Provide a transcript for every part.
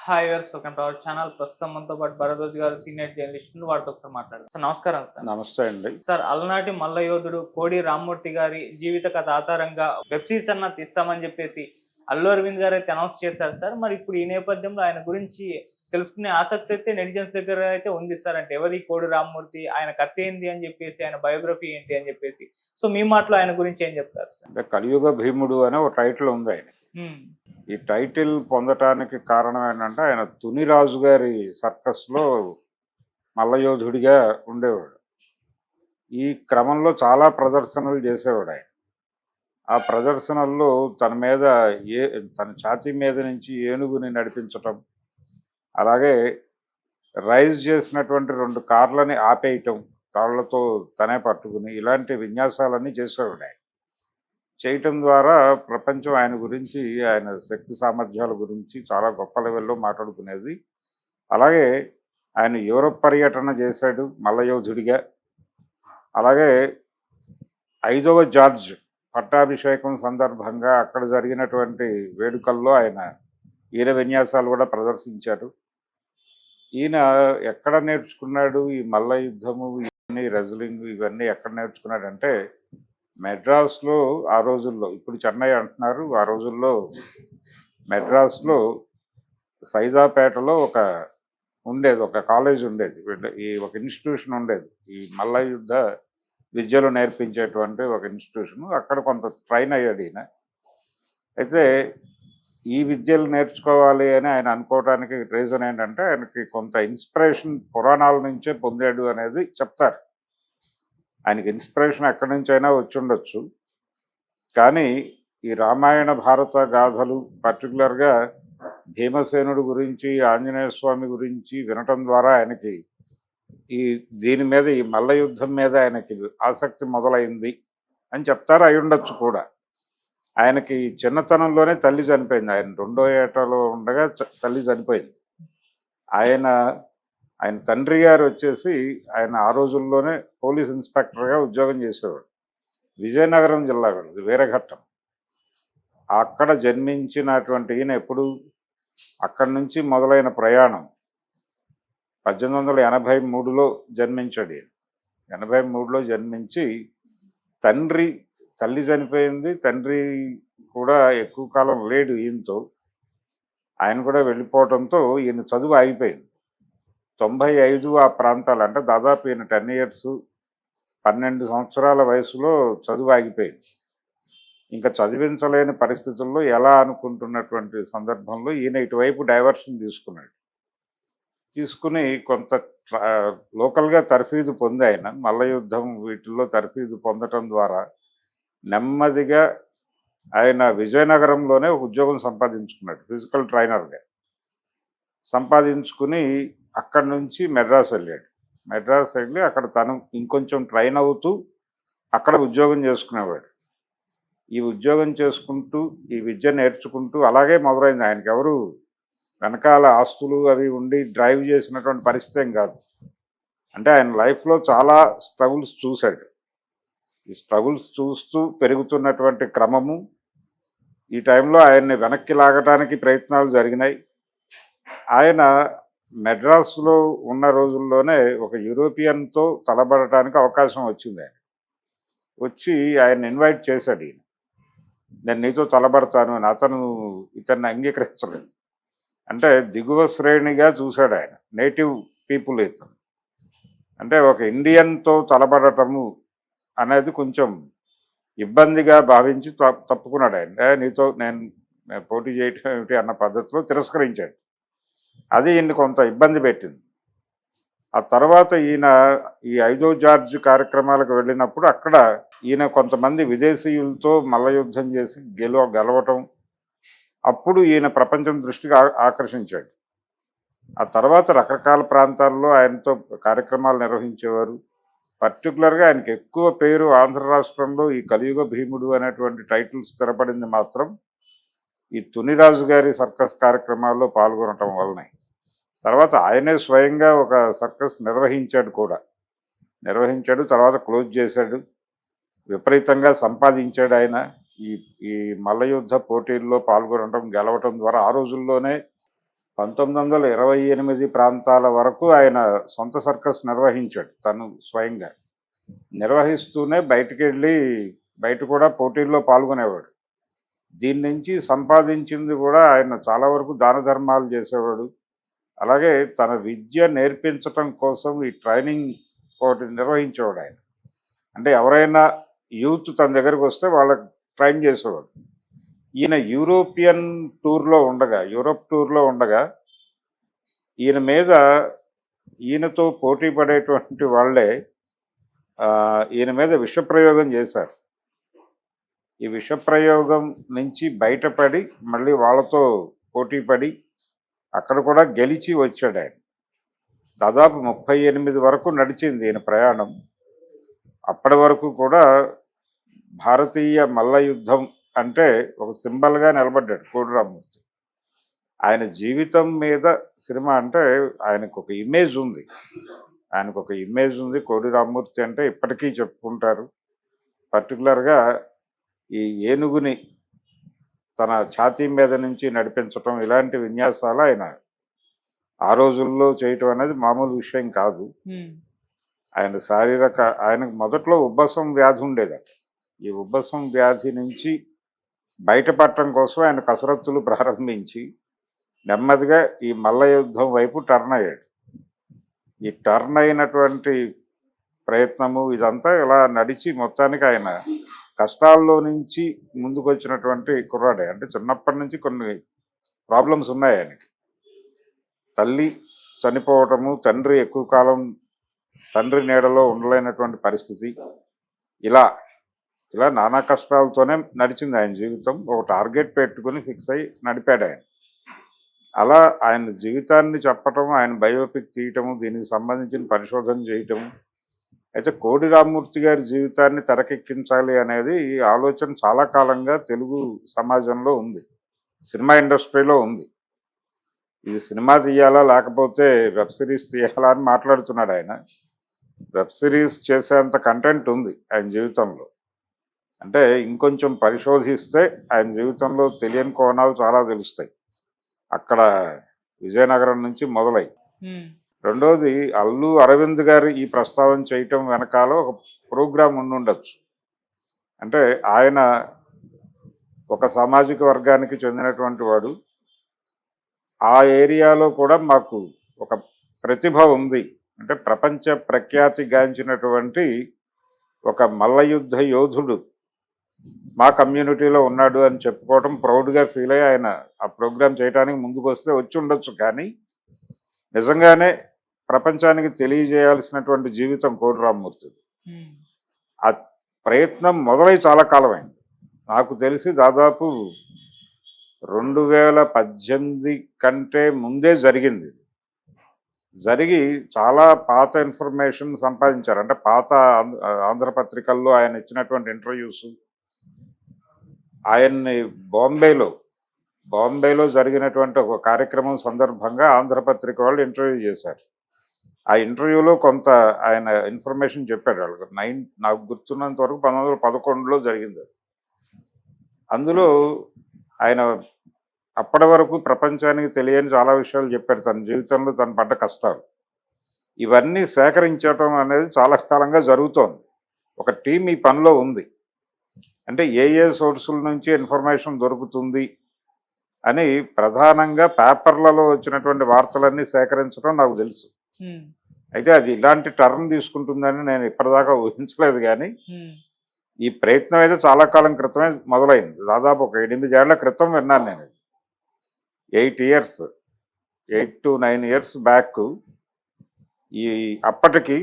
Hi viewers, welcome to our channel. ప్రస్తుతం మనతో పాటు భరద్వాజ్ గారు, సీనియర్ జర్నలిస్టులు, వారితో ఒకసారి మాట్లాడదాం. సార్ నమస్కారం సార్. నమస్తే అండి. సార్, అలనాటి మల్ల యోధుడు కోడి రామ్మూర్తి గారి జీవిత కథ ఆధారంగా వెబ్ సిరీస్ అన్న తీస్తామని చెప్పేసి అల్లు అరవింద్ గారు అయితే అనౌన్స్ చేశారు సార్. మరి ఇప్పుడు ఈ నేపథ్యంలో ఆయన గురించి తెలుసుకునే ఆసక్తి అయితే నెటిజన్స్ దగ్గర అయితే ఉంది సార్. అంటే ఎవరి కోడి రామ్మూర్తి, ఆయన కథ ఏంది అని చెప్పేసి, ఆయన బయోగ్రఫీ ఏంటి అని చెప్పేసి. సో మీ మాటలో ఆయన గురించి ఏం చెప్తారు సార్? అంటే కలియుగ భీముడు అనే ఒక టైటిల్ ఉంది ఆయన. ఈ టైటిల్ పొందటానికి కారణం ఏంటంటే ఆయన తునిరాజు గారి సర్కస్లో మల్లయోధుడిగా ఉండేవాడు. ఈ క్రమంలో చాలా ప్రదర్శనలు చేసేవాడు ఆయన. ఆ ప్రదర్శనల్లో తన ఛాతీ మీద నుంచి ఏనుగుని నడిపించటం, అలాగే రైజ్ చేసినటువంటి 2 కార్లని ఆపేయటం, తాళ్లతో తనే పట్టుకుని ఇలాంటి విన్యాసాలన్నీ చేసేవాడు ఆయన. చేయటం ద్వారా ప్రపంచం ఆయన గురించి, ఆయన శక్తి సామర్థ్యాల గురించి చాలా గొప్ప లెవెల్లో మాట్లాడుకునేది. అలాగే ఆయన యూరప్ పర్యటన చేశాడు మల్లయోధుడిగా. అలాగే 5వ జార్జ్ పట్టాభిషేకం సందర్భంగా అక్కడ జరిగినటువంటి వేడుకల్లో ఆయన ఈయన విన్యాసాలు కూడా ప్రదర్శించారు. ఈయన ఎక్కడ నేర్చుకున్నాడు ఈ మల్ల యుద్ధము, ఇవన్నీ రెజ్లింగ్, ఇవన్నీ ఎక్కడ నేర్చుకున్నాడంటే మెడ్రాస్లో ఆ రోజుల్లో, ఇప్పుడు చెన్నై అంటున్నారు, ఆ రోజుల్లో మెడ్రాస్లో సైదాపేటలో ఒక కాలేజ్ ఉండేది, ఒక ఇన్స్టిట్యూషన్ ఉండేది, ఈ మల్ల యుద్ధ విద్యలు నేర్పించేటువంటి ఒక ఇన్స్టిట్యూషన్. అక్కడ కొంత ట్రైన్ అయ్యాడు ఈయన. అయితే ఈ విద్యలు నేర్చుకోవాలి అని ఆయన అనుకోవడానికి రీజన్ ఏంటంటే ఆయనకి కొంత ఇన్స్పిరేషన్ పురాణాల నుంచే పొందాడు అనేది చెప్తారు. ఆయనకి ఇన్స్పిరేషన్ ఎక్కడి నుంచి అయినా వచ్చి ఉండొచ్చు, కానీ ఈ రామాయణ భారత గాథలు, పర్టికులర్గా భీమసేనుడు గురించి, ఆంజనేయ స్వామి గురించి వినటం ద్వారా ఆయనకి దీని మీద, ఈ మల్ల యుద్ధం మీద ఆయనకి ఆసక్తి మొదలైంది అని చెప్తారు. అయి ఉండొచ్చు కూడా. ఆయనకి చిన్నతనంలోనే తల్లి చనిపోయింది. ఆయన 2వ ఏటలో ఉండగా తల్లి చనిపోయింది. ఆయన తండ్రి గారు వచ్చేసి ఆయన ఆ రోజుల్లోనే పోలీస్ ఇన్స్పెక్టర్గా ఉద్యోగం చేసేవాడు. విజయనగరం జిల్లా వాళ్ళది, వీరఘట్టం. అక్కడ జన్మించినటువంటి ఈయన ఎప్పుడు అక్కడి నుంచి మొదలైన ప్రయాణం 1883లో జన్మించాడు ఈయన. 83లో జన్మించి తల్లి చనిపోయింది, తండ్రి కూడా ఎక్కువ కాలం లేడు ఈయనతో. ఆయన కూడా వెళ్ళిపోవడంతో ఈయన చదువు ఆగిపోయింది. 95 ఆ ప్రాంతాలు, అంటే దాదాపు ఈయన 10 ఇయర్స్, 12 సంవత్సరాల వయసులో చదువు ఆగిపోయింది. ఇంకా చదివించలేని పరిస్థితుల్లో ఎలా అనుకుంటున్నటువంటి సందర్భంలో ఈయన ఇటువైపు డైవర్షన్ తీసుకుని కొంత లోకల్గా తర్ఫీదు పొంది ఆయన మల్ల యుద్ధం వీటిల్లో తర్ఫీదు పొందటం ద్వారా నెమ్మదిగా ఆయన విజయనగరంలోనే ఉద్యోగం సంపాదించుకున్నాడు, ఫిజికల్ ట్రైనర్గా సంపాదించుకుని అక్కడి నుంచి మెడ్రాస్ వెళ్ళి అక్కడ తను ఇంకొంచెం ట్రైన్ అవుతూ అక్కడ ఉద్యోగం చేసుకునేవాడు. ఈ ఉద్యోగం చేసుకుంటూ, ఈ విద్య నేర్చుకుంటూ అలాగే మొదలైంది. ఆయనకి ఎవరు వెనకాల ఆస్తులు అవి ఉండి డ్రైవ్ చేసినటువంటి పరిస్థితి ఏం కాదు. అంటే ఆయన లైఫ్లో చాలా స్ట్రగుల్స్ చూశాడు. ఈ స్ట్రగుల్స్ చూస్తూ పెరుగుతున్నటువంటి క్రమము, ఈ టైంలో ఆయన్ని వెనక్కి లాగటానికి ప్రయత్నాలు జరిగినాయి. ఆయన మెడ్రాస్లో ఉన్న రోజుల్లోనే ఒక యూరోపియన్తో తలబడటానికి అవకాశం వచ్చింది. ఆయన వచ్చి ఆయన ఇన్వైట్ చేశాడు. ఈయన, నేను నీతో తలబడతాను అని. అతను ఇతన్ని అంగీకరించలేదు. అంటే దిగువ శ్రేణిగా చూశాడు ఆయన, నేటివ్ పీపుల్ ఇతను. అంటే ఒక ఇండియన్తో తలబడటము అనేది కొంచెం ఇబ్బందిగా భావించి తప్పుకున్నాడు ఆయన. నీతో నేను పోటీ చేయటం ఏమిటి అన్న పద్ధతిలో తిరస్కరించాడు. అది ఈయన్ని కొంత ఇబ్బంది పెట్టింది. ఆ తర్వాత ఈయన ఈ 5వ జార్జ్ కార్యక్రమాలకు వెళ్ళినప్పుడు అక్కడ ఈయన కొంతమంది విదేశీయులతో మల్ల యుద్ధం చేసి గెలవటం, అప్పుడు ఈయన ప్రపంచం దృష్టికి ఆకర్షించాడు. ఆ తర్వాత రకరకాల ప్రాంతాల్లో ఆయనతో కార్యక్రమాలు నిర్వహించేవారు. పర్టికులర్గా ఆయనకి ఎక్కువ పేరు ఆంధ్ర రాష్ట్రంలో ఈ కలియుగ భీముడు అనేటువంటి టైటిల్ స్థిరపడింది మాత్రం ఈ తునిరాజు గారి సర్కస్ కార్యక్రమాల్లో పాల్గొనటం వల్లనే. తర్వాత ఆయనే స్వయంగా ఒక సర్కస్ నిర్వహించాడు. తర్వాత క్లోజ్ చేశాడు. విపరీతంగా సంపాదించాడు ఆయన. ఈ మల్లయుద్ధ పోటీల్లో పాల్గొనడం, గెలవటం ద్వారా ఆ రోజుల్లోనే 1928 ప్రాంతాల వరకు ఆయన సొంత సర్కస్ నిర్వహించాడు తను స్వయంగా. నిర్వహిస్తూనే బయటికెళ్ళి బయట కూడా పోటీల్లో పాల్గొనేవాడు. దీని నుంచి సంపాదించింది కూడా ఆయన చాలా వరకు దాన ధర్మాలు చేసేవాడు. అలాగే తన విద్య నేర్పించటం కోసం ఈ ట్రైనింగ్ ఒకటి నిర్వహించేవాడు ఆయన. అంటే ఎవరైనా యూత్ తన దగ్గరకు వస్తే వాళ్ళకి ట్రైన్ చేసేవాడు. ఈయన యూరోప్ టూర్లో ఉండగా ఈయన మీద ఈయనతో పోటీ పడేటువంటి వాళ్ళే ఈయన మీద విషప్రయోగం చేశారు. ఈ విషప్రయోగం నుంచి బయటపడి మళ్ళీ వాళ్ళతో పోటీ పడి అక్కడ కూడా గెలిచి వచ్చాడు ఆయన. దాదాపు 38 వరకు నడిచింది ఈయన ప్రయాణం. అప్పటి వరకు కూడా భారతీయ మల్ల యుద్ధం అంటే ఒక సింబల్గా నిలబడ్డాడు కోడి రామ్మూర్తి. ఆయన జీవితం మీద సినిమా అంటే ఆయనకు ఒక ఇమేజ్ ఉంది. కోడి రామ్మూర్తి అంటే ఇప్పటికీ చెప్పుకుంటారు. పర్టికులర్గా ఈ ఏనుగుని తన ఛాతీ మీద నుంచి నడిపించటం, ఇలాంటి విన్యాసాలు ఆయన ఆ రోజుల్లో చేయటం అనేది మామూలు విషయం కాదు. ఆయనకు మొదట్లో ఉబ్బసం వ్యాధి ఉండేదట. ఈ ఉబ్బసం వ్యాధి నుంచి బయటపడటం కోసం ఆయన కసరత్తులు ప్రారంభించి నెమ్మదిగా ఈ మల్ల యుద్ధం వైపు టర్న్ అయ్యాడు. ఈ టర్న్ అయినటువంటి ప్రయత్నము ఇదంతా ఇలా నడిచి మొత్తానికి ఆయన కష్టాల్లో నుంచి ముందుకు వచ్చినటువంటి కుర్రాడే. అంటే చిన్నప్పటి నుంచి కొన్ని ప్రాబ్లమ్స్ ఉన్నాయి ఆయనకి. తల్లి చనిపోవటము, తండ్రి ఎక్కువ కాలం తండ్రి నీడలో ఉండలేనటువంటి పరిస్థితి, ఇలా నానా కష్టాలతోనే నడిచింది ఆయన జీవితం. ఒక టార్గెట్ పెట్టుకుని ఫిక్స్ అయ్యి నడిపాడు ఆయన. అలా ఆయన జీవితాన్ని చెప్పటం, ఆయన బయోపిక్ తీయటము, దీనికి సంబంధించిన పరిశోధన చేయటము. అయితే కోడి రామ్మూర్తి గారి జీవితాన్ని తెరకెక్కించాలి అనేది ఈ ఆలోచన చాలా కాలంగా తెలుగు సమాజంలో ఉంది, సినిమా ఇండస్ట్రీలో ఉంది. ఇది సినిమా తీయాలా లేకపోతే వెబ్ సిరీస్ తీయాలా అని మాట్లాడుతున్నాడు ఆయన. వెబ్ సిరీస్ చేసేంత కంటెంట్ ఉంది ఆయన జీవితంలో. అంటే ఇంకొంచెం పరిశోధిస్తే ఆయన జీవితంలో తెలియని కోణాలు చాలా తెలుస్తాయి. అక్కడ విజయనగరం నుంచి మొదలై. రెండోది, అల్లు అరవింద్ గారు ఈ ప్రస్తావన చేయటం వెనకాల ఒక ప్రోగ్రాం ఉండుండొచ్చు. అంటే ఆయన ఒక సామాజిక వర్గానికి చెందినటువంటి వాడు. ఆ ఏరియాలో కూడా మాకు ఒక ప్రతిభ ఉంది, అంటే ప్రపంచ ప్రఖ్యాతి గాంచినటువంటి ఒక మల్లయుద్ధ యోధుడు మా కమ్యూనిటీలో ఉన్నాడు అని చెప్పుకోవడం ప్రౌడ్గా ఫీల్ అయ్యి ఆయన ఆ ప్రోగ్రాం చేయడానికి ముందుకు వస్తే వచ్చి ఉండొచ్చు. కానీ నిజంగానే ప్రపంచానికి తెలియజేయాల్సినటువంటి జీవితం కోడి రామ్మూర్తిది. ఆ ప్రయత్నం మొదలై చాలా కాలమైంది. నాకు తెలిసి దాదాపు 2018 కంటే ముందే జరిగింది. జరిగి చాలా పాత ఇన్ఫర్మేషన్ సంపాదించారు. అంటే పాత ఆంధ్రపత్రికల్లో ఆయన ఇచ్చినటువంటి ఇంటర్వ్యూస్, ఆయన్ని బాంబేలో జరిగినటువంటి ఒక కార్యక్రమం సందర్భంగా ఆంధ్రపత్రిక వాళ్ళు ఇంటర్వ్యూ చేశారు. ఆ ఇంటర్వ్యూలో కొంత ఆయన ఇన్ఫర్మేషన్ చెప్పాడు వాళ్ళకి. నాకు గుర్తున్నంత వరకు 1911లో జరిగింది. అందులో ఆయన అప్పటి వరకు ప్రపంచానికి తెలియని చాలా విషయాలు చెప్పారు, తన జీవితంలో తను పడ్డ కష్టాలు. ఇవన్నీ సేకరించడం అనేది చాలా కాలంగా జరుగుతోంది. ఒక టీం ఈ పనిలో ఉంది. అంటే ఏ సోర్సుల నుంచి ఇన్ఫర్మేషన్ దొరుకుతుంది అని ప్రధానంగా పేపర్లలో వచ్చినటువంటి వార్తలన్నీ సేకరించడం నాకు తెలుసు. అయితే అది ఇలాంటి టర్న్ తీసుకుంటుందని నేను ఇప్పటిదాకా ఊహించలేదు. కానీ ఈ ప్రయత్నం అయితే చాలా కాలం క్రితమే మొదలైంది. దాదాపు ఒక 8 ఏళ్ల క్రితం విన్నాను నేను. 8 to 9 years బ్యాక్. అప్పటికి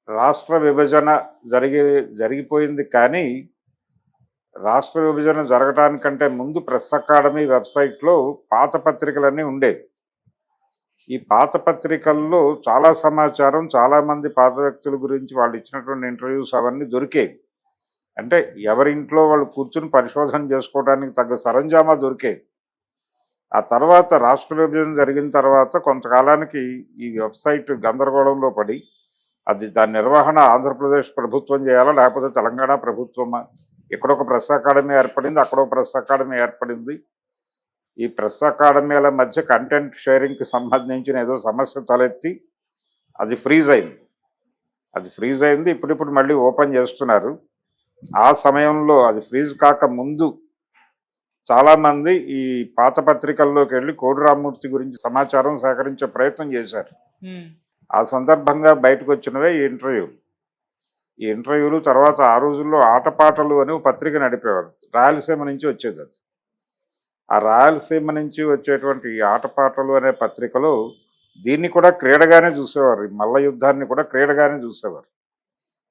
రాష్ట్ర విభజన జరిగిపోయింది. కానీ రాష్ట్ర విభజన జరగటానికంటే ముందు ప్రెస్ అకాడమీ వెబ్సైట్లో పాత పత్రికలన్నీ ఉండేవి. ఈ పాత పత్రికల్లో చాలా సమాచారం, చాలామంది పాత వ్యక్తుల గురించి వాళ్ళు ఇచ్చినటువంటి ఇంటర్వ్యూస్ అవన్నీ దొరికేవి. అంటే ఎవరింట్లో వాళ్ళు కూర్చుని పరిశోధన చేసుకోవడానికి తగ్గ సరంజామా దొరికేది. ఆ తర్వాత రాష్ట్ర విభజన జరిగిన తర్వాత కొంతకాలానికి ఈ వెబ్సైట్ గందరగోళంలో పడి దాని నిర్వహణ ఆంధ్రప్రదేశ్ ప్రభుత్వం చేయాలా లేకపోతే తెలంగాణ ప్రభుత్వమా, ఎక్కడొక ప్రెస్ అకాడమీ ఏర్పడింది, అక్కడొక ప్రెస్ అకాడమీ ఏర్పడింది. ఈ ప్రెస్ అకాడమీల మధ్య కంటెంట్ షేరింగ్కి సంబంధించిన ఏదో సమస్య తలెత్తి అది ఫ్రీజ్ అయింది. ఇప్పుడిప్పుడు మళ్ళీ ఓపెన్ చేస్తున్నారు. ఆ సమయంలో అది ఫ్రీజ్ కాక ముందు చాలామంది ఈ పాత పత్రికల్లోకి వెళ్ళి కోడి రామ్మూర్తి గురించి సమాచారం సేకరించే ప్రయత్నం చేశారు. ఆ సందర్భంగా బయటకు వచ్చినవే ఈ ఇంటర్వ్యూలు. తర్వాత ఆ రోజుల్లో ఆటపాటలు అని ఒక పత్రిక నడిపేవారు. రాయలసీమ నుంచి వచ్చేది అది. ఆ రాయలసీమ నుంచి వచ్చేటువంటి ఈ ఆటపాటలు అనే పత్రికలో దీన్ని కూడా క్రీడగానే చూసేవారు. ఈ మల్ల యుద్ధాన్ని కూడా క్రీడగానే చూసేవారు.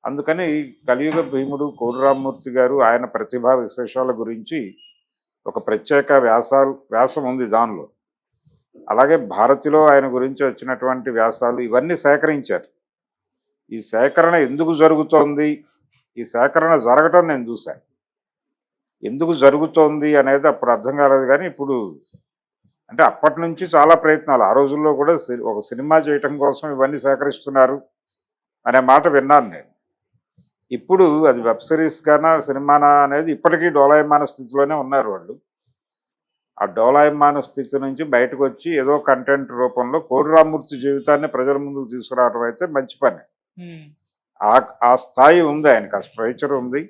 అందుకని కలియుగ భీముడు కోడి రామ్మూర్తి గారు ఆయన ప్రతిభా విశేషాల గురించి ఒక ప్రత్యేక వ్యాసం ఉంది దానిలో. అలాగే భారతిలో ఆయన గురించి వచ్చినటువంటి వ్యాసాలు ఇవన్నీ సేకరించారు. ఈ సేకరణ ఎందుకు జరుగుతోంది, ఈ సేకరణ జరగటం నేను చూశాను. ఎందుకు జరుగుతోంది అనేది అప్పుడు అర్థం కాలేదు. కానీ ఇప్పుడు అంటే అప్పటి నుంచి చాలా ప్రయత్నాలు. ఆ రోజుల్లో కూడా ఒక సినిమా చేయటం కోసం ఇవన్నీ సేకరిస్తున్నారు అనే మాట విన్నాను నేను. ఇప్పుడు అది వెబ్ సిరీస్ గానా సినిమానా అనేది ఇప్పటికీ డోలాయమాన స్థితిలోనే ఉన్నారు వాళ్ళు. ఆ డోలాయమాన స్థితి నుంచి బయటకు వచ్చి ఏదో కంటెంట్ రూపంలో కోడి రామ్మూర్తి జీవితాన్ని ప్రజల ముందుకు తీసుకురావడం అయితే మంచి పని. ఆ స్థాయి ఉంది ఆయనకు, ఆ స్ట్రైచర్ ఉంది.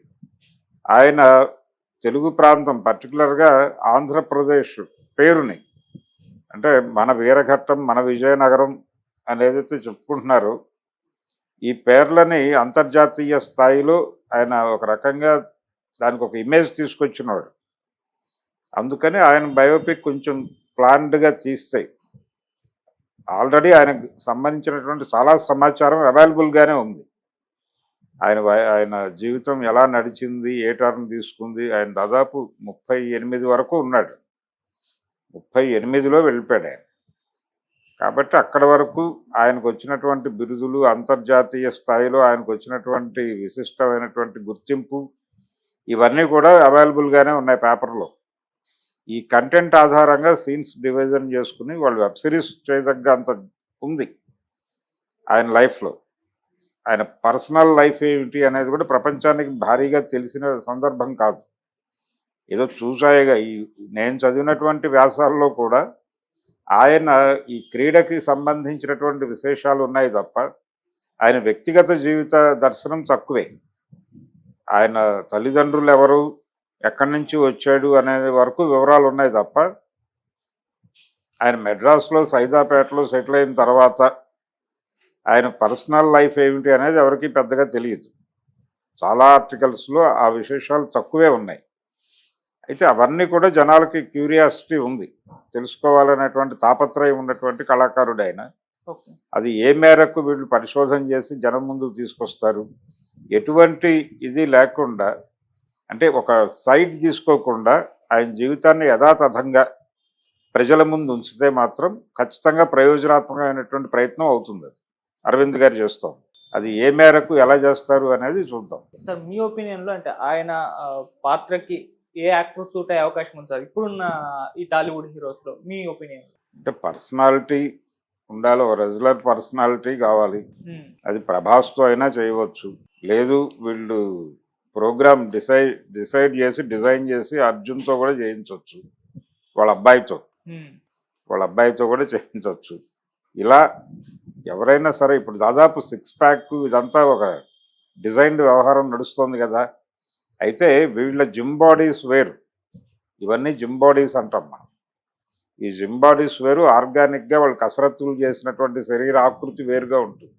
ఆయన తెలుగు ప్రాంతం పర్టికులర్గా ఆంధ్రప్రదేశ్ పేరుని అంటే మన వీరఘట్టం, మన విజయనగరం అనేదైతే చెప్పుకుంటున్నారో ఈ పేర్లని అంతర్జాతీయ స్థాయిలో ఆయన ఒక రకంగా దానికి ఒక ఇమేజ్ తీసుకొచ్చినాడు. అందుకని ఆయన బయోపిక్ కొంచెం ప్లాన్డ్గా తీస్తే ఆల్రెడీ ఆయనకు సంబంధించినటువంటి చాలా సమాచారం అవైలబుల్గానే ఉంది. ఆయన జీవితం ఎలా నడిచింది, ఏ టర్న్ తీసుకుంది. ఆయన దాదాపు 38 వరకు ఉన్నాడు. 38లో వెళ్ళిపోయాడు ఆయన. కాబట్టి అక్కడి వరకు ఆయనకు వచ్చినటువంటి బిరుదులు, అంతర్జాతీయ స్థాయిలో ఆయనకు వచ్చినటువంటి విశిష్టమైనటువంటి గుర్తింపు ఇవన్నీ కూడా అవైలబుల్గానే ఉన్నాయి పేపర్లో. ఈ కంటెంట్ ఆధారంగా సీన్స్ డివిజన్ చేసుకుని వాళ్ళు వెబ్ సిరీస్ చేయదగ్గ అంత ఉంది ఆయన లైఫ్లో. ఆయన పర్సనల్ లైఫ్ ఏమిటి అనేది కూడా ప్రపంచానికి భారీగా తెలిసిన సందర్భం కాదు. ఏదో చూసాయిగా నేను చదివినటువంటి వ్యాసాల్లో కూడా ఆయన ఈ క్రీడకి సంబంధించినటువంటి విశేషాలు ఉన్నాయి తప్ప ఆయన వ్యక్తిగత జీవిత దర్శనం తక్కువే. ఆయన తల్లిదండ్రులు ఎవరు, ఎక్కడి నుంచి వచ్చాడు అనే వరకు వివరాలు ఉన్నాయి తప్ప ఆయన మెడ్రాస్లో సైదాపేటలో సెటిల్ అయిన తర్వాత ఆయన పర్సనల్ లైఫ్ ఏమిటి అనేది ఎవరికి పెద్దగా తెలియదు. చాలా ఆర్టికల్స్లో ఆ విశేషాలు తక్కువే ఉన్నాయి. అయితే అవన్నీ కూడా జనాలకి క్యూరియాసిటీ ఉంది, తెలుసుకోవాలనేటువంటి తాపత్రయం ఉన్నటువంటి కళాకారుడు ఆయన. అది ఏ మేరకు వీళ్ళు పరిశోధన చేసి జనం ముందుకు తీసుకొస్తారు, ఎటువంటి ఇది లేకుండా అంటే ఒక సైడ్ తీసుకోకుండా ఆయన జీవితాన్ని యథాతథంగా ప్రజల ముందు ఉంచితే మాత్రం ఖచ్చితంగా ప్రయోజనాత్మకమైనటువంటి ప్రయత్నం అవుతుంది. అది అరవింద్ గారు చేస్తాం. అది ఏ మేరకు ఎలా చేస్తారు అనేది చూద్దాం. సార్ మీ ఒపీనియన్లో అంటే ఆయన పాత్రకి ఏ యాక్టర్ సూట్ అయ్యే అవకాశం ఉంది సార్ ఇప్పుడున్న ఈ టాలీవుడ్ హీరోస్లో మీ ఒపీనియన్? అంటే పర్సనాలిటీ ఉండాలి, ఒక రెగ్యులర్ పర్సనాలిటీ కావాలి. అది ప్రభాస్తో అయినా చేయవచ్చు, లేదు వీళ్ళు ప్రోగ్రామ్ డిసైడ్ చేసి డిజైన్ చేసి అర్జున్తో కూడా చేయించవచ్చు, వాళ్ళ అబ్బాయితో కూడా చేయించవచ్చు. ఇలా ఎవరైనా సరే ఇప్పుడు దాదాపు 6 ప్యాక్ ఇదంతా ఒక డిజైన్డ్ వ్యవహారం నడుస్తుంది కదా. అయితే వీళ్ళ జిమ్ బాడీస్ వేరు, ఇవన్నీ జిమ్ బాడీస్ అంటాం మనం. ఈ జిమ్ బాడీస్ వేరు, ఆర్గానిక్గా వాళ్ళు కసరత్తులు చేసినటువంటి శరీర ఆకృతి వేరుగా ఉంటుంది.